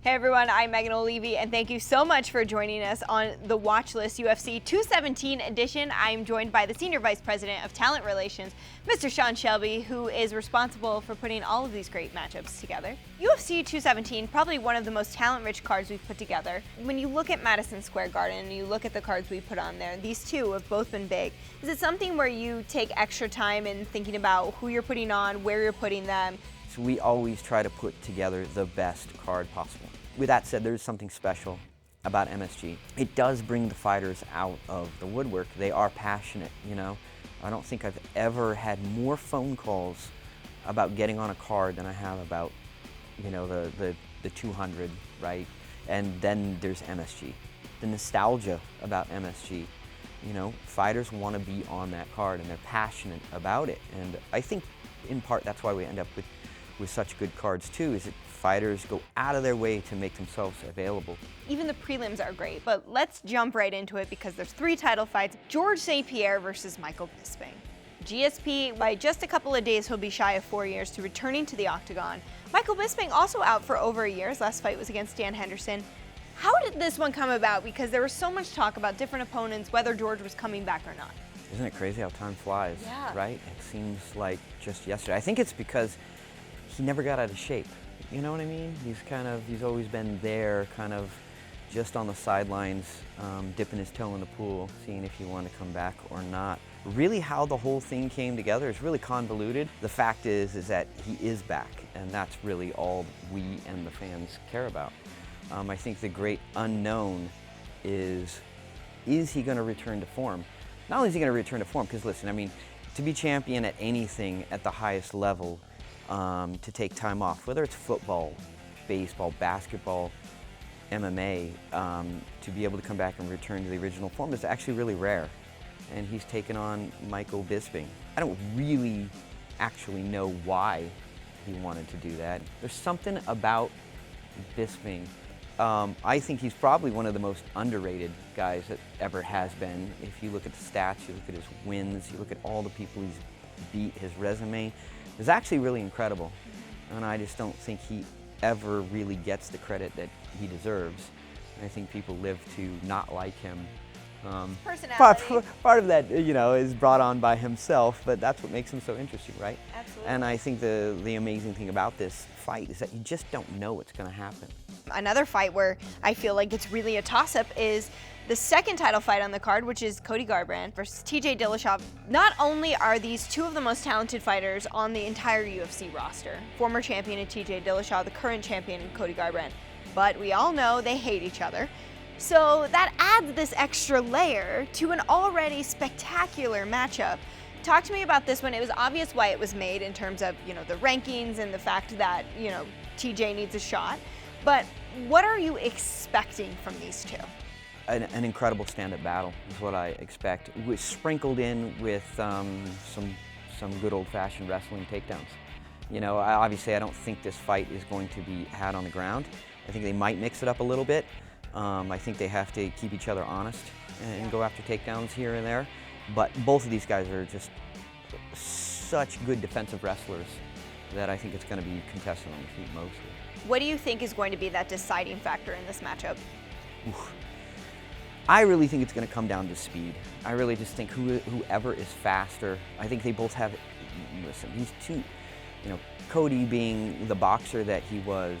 Hey everyone, I'm Megan Olivi, and thank you so much for joining us on the Watch List UFC 217 edition. I'm joined by the Senior Vice President of Talent Relations, Mr. Sean Shelby, who is responsible for putting all of these great matchups together. UFC 217, probably one of the most talent-rich cards we've put together. When you look at Madison Square Garden and you look at the cards we put on there, these two have both been big. Is it something where you take extra time in thinking about who you're putting on, where you're putting them? So we always try to put together the best card possible. With that said, there's something special about MSG. It does bring the fighters out of the woodwork. They are passionate, you know. I don't think I've ever had more phone calls about getting on a card than I have about, you know, the 200, right? And then there's MSG. The nostalgia about MSG. You know, fighters want to be on that card and they're passionate about it. And I think in part that's why we end up with such good cards too, is that fighters go out of their way to make themselves available. Even the prelims are great, but let's jump right into it because there's 3 title fights. George St-Pierre versus Michael Bisping. GSP, by just a couple of days, he'll be shy of 4 years to returning to the octagon. Michael Bisping also out for over a year. His last fight was against Dan Henderson. How did this one come about? Because there was so much talk about different opponents, whether George was coming back or not. Isn't it crazy how time flies, yeah, right? It seems like just yesterday. I think it's because he never got out of shape. You know what I mean? He's always been there, kind of just on the sidelines, dipping his toe in the pool, seeing if he wanted to come back or not. Really how the whole thing came together is really convoluted. The fact is that he is back, and that's really all we and the fans care about. I think the great unknown is he going to return to form? Not only is he going to return to form, because listen, I mean, to be champion at anything at the highest level, to take time off, whether it's football, baseball, basketball, MMA, to be able to come back and return to the original form is actually really rare. And he's taken on Michael Bisping. I don't really actually know why he wanted to do that. There's something about Bisping. I think he's probably one of the most underrated guys that ever has been. If you look at the stats, you look at his wins, you look at all the people he's beat, his resume is actually really incredible. And I just don't think he ever really gets the credit that he deserves. And I think people live to not like him. Personality. Part of that, you know, is brought on by himself, but that's what makes him so interesting, right? Absolutely. And I think the amazing thing about this fight is that you just don't know what's going to happen. Another fight where I feel like it's really a toss-up is the second title fight on the card, which is Cody Garbrandt versus TJ Dillashaw. Not only are these two of the most talented fighters on the entire UFC roster, former champion TJ Dillashaw, the current champion Cody Garbrandt, but we all know they hate each other. So that adds this extra layer to an already spectacular matchup. Talk to me about this one. It was obvious why it was made in terms of, you know, the rankings and the fact that, you know, TJ needs a shot. But what are you expecting from these two? An incredible stand-up battle is what I expect. It was sprinkled in with some good old-fashioned wrestling takedowns. You know, obviously I don't think this fight is going to be had on the ground. I think they might mix it up a little bit. I think they have to keep each other honest and go after takedowns here and there. But both of these guys are just such good defensive wrestlers that I think it's going to be contested on the feet mostly. What do you think is going to be that deciding factor in this matchup? Oof. I really think it's going to come down to speed. I really just think whoever is faster, I think they both have, listen, these two, you know, Cody being the boxer that he was,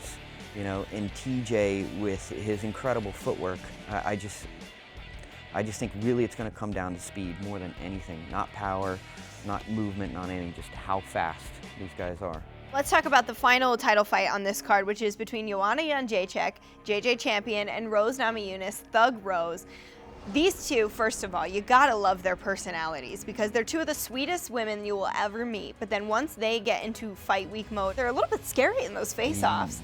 you know, and TJ with his incredible footwork, I just think really it's going to come down to speed more than anything. Not power, not movement, not anything, just how fast these guys are. Let's talk about the final title fight on this card, which is between Joanna Jędrzejczyk, JJ Champion, and Rose Namajunas, Thug Rose. These two, first of all, you gotta love their personalities because they're two of the sweetest women you will ever meet. But then once they get into fight week mode, they're a little bit scary in those face-offs.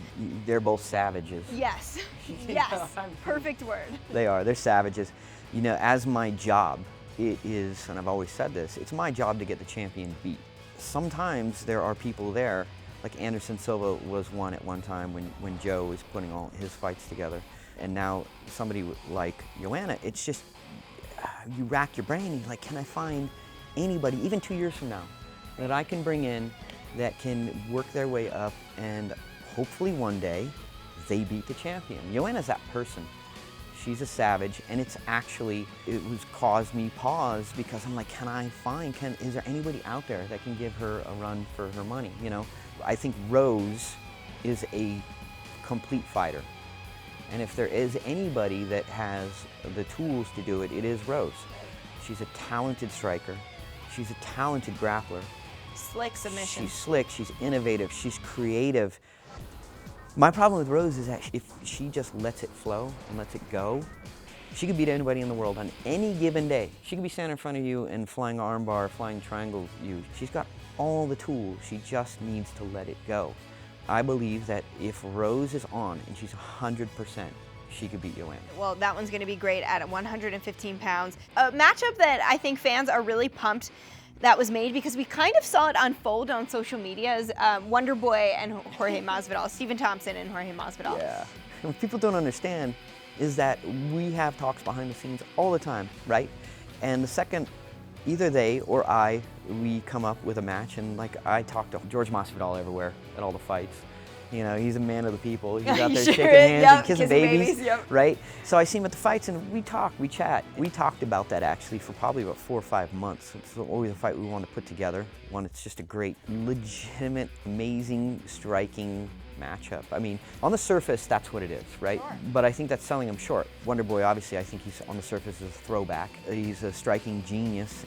They're both savages. Yes, yes, perfect word. They are, they're savages. You know, as my job, it is, and I've always said this, it's my job to get the champion beat. Sometimes there are people there, like Anderson Silva was one at one time when Joe was putting all his fights together. And now somebody like Joanna, it's just, you rack your brain and you're like, can I find anybody, even 2 years from now, that I can bring in that can work their way up and hopefully one day they beat the champion. Joanna's that person. She's a savage, and it was caused me pause because I'm like, is there anybody out there that can give her a run for her money, you know? I think Rose is a complete fighter. And if there is anybody that has the tools to do it, it is Rose. She's a talented striker. She's a talented grappler. Slick submission. She's slick, she's innovative, she's creative. My problem with Rose is that if she just lets it flow and lets it go, she could beat anybody in the world on any given day. She could be standing in front of you and flying armbar, flying triangle you. She's got all the tools, she just needs to let it go. I believe that if Rose is on and she's 100%, she could beat Joanna. Well, that one's going to be great at 115 pounds. A matchup that I think fans are really pumped that was made because we kind of saw it unfold on social media as Wonder Boy and Jorge Masvidal, Stephen Thompson and Jorge Masvidal. Yeah. What people don't understand is that we have talks behind the scenes all the time, right? And the second either they or we come up with a match, and like I talk to George Masvidal everywhere at all the fights. You know, he's a man of the people. He's out there shaking hands and kissing babies, right? So I see him at the fights and we talk, we chat. We talked about that actually for probably about 4 or 5 months. It's always a fight we want to put together. One, it's just a great, legitimate, amazing, striking matchup. I mean, on the surface, that's what it is, right? Sure. But I think that's selling him short. Wonder Boy, obviously, I think he's on the surface is a throwback. He's a striking genius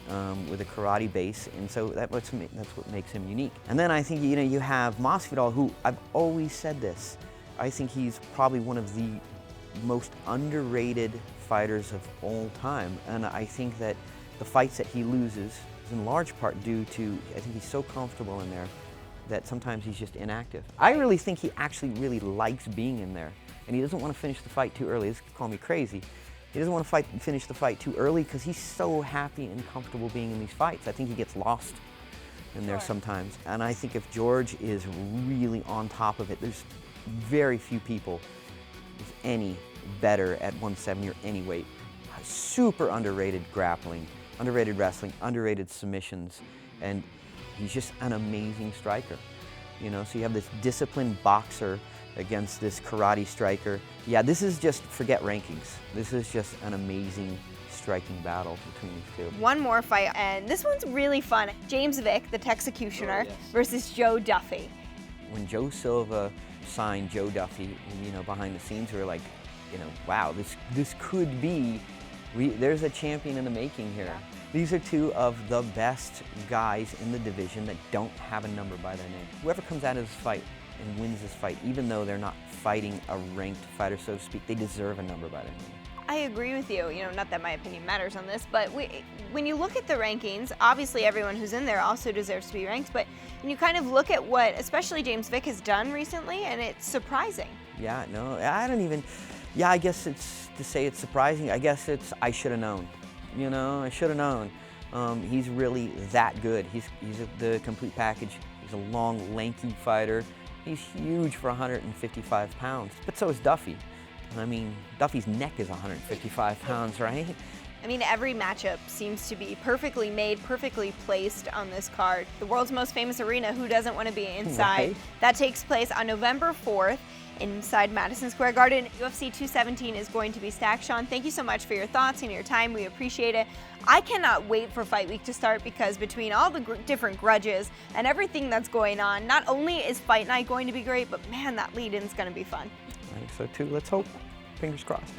with a karate base, and so that's what makes him unique. And then I think, you know, you have Masvidal, who I've always said this. I think he's probably one of the most underrated fighters of all time, and I think that the fights that he loses is in large part due to, I think he's so comfortable in there that sometimes he's just inactive. I really think he actually really likes being in there, and he doesn't want to finish the fight too early. This could call me crazy. He doesn't want to finish the fight too early because he's so happy and comfortable being in these fights. I think he gets lost in there sometimes. And I think if George is really on top of it, there's very few people, if any, better at 170 or any weight. Super underrated grappling, underrated wrestling, underrated submissions, and he's just an amazing striker. You know, so you have this disciplined boxer against this karate striker. Yeah, this is just, forget rankings. This is just an amazing striking battle between these two. One more fight, and this one's really fun. James Vick, the Texecutioner, versus Joe Duffy. When Joe Silva signed Joe Duffy, you know, behind the scenes, we were like, you know, wow, this could be, there's a champion in the making here. Yeah. These are two of the best guys in the division that don't have a number by their name. Whoever comes out of this fight and wins this fight, even though they're not fighting a ranked fighter, so to speak, they deserve a number by their name. I agree with you. You know, not that my opinion matters on this, but when you look at the rankings, obviously everyone who's in there also deserves to be ranked, but when you kind of look at what especially James Vick has done recently, and it's surprising. Yeah, no, I don't even, yeah, I guess it's, to say it's surprising, I guess it's, I should have known. You know, I should have known. He's really that good. He's the complete package. He's a long, lanky fighter. He's huge for 155 pounds, but so is Duffy. I mean, Duffy's neck is 155 pounds, right? I mean, every matchup seems to be perfectly made, perfectly placed on this card. The world's most famous arena, who doesn't want to be inside? Right. That takes place on November 4th. Inside Madison Square Garden. UFC 217 is going to be stacked. Sean, thank you so much for your thoughts and your time. We appreciate it. I cannot wait for Fight Week to start because between all the different grudges and everything that's going on, not only is Fight Night going to be great, but man, that lead-in is going to be fun. I think so too. Let's hope. Fingers crossed.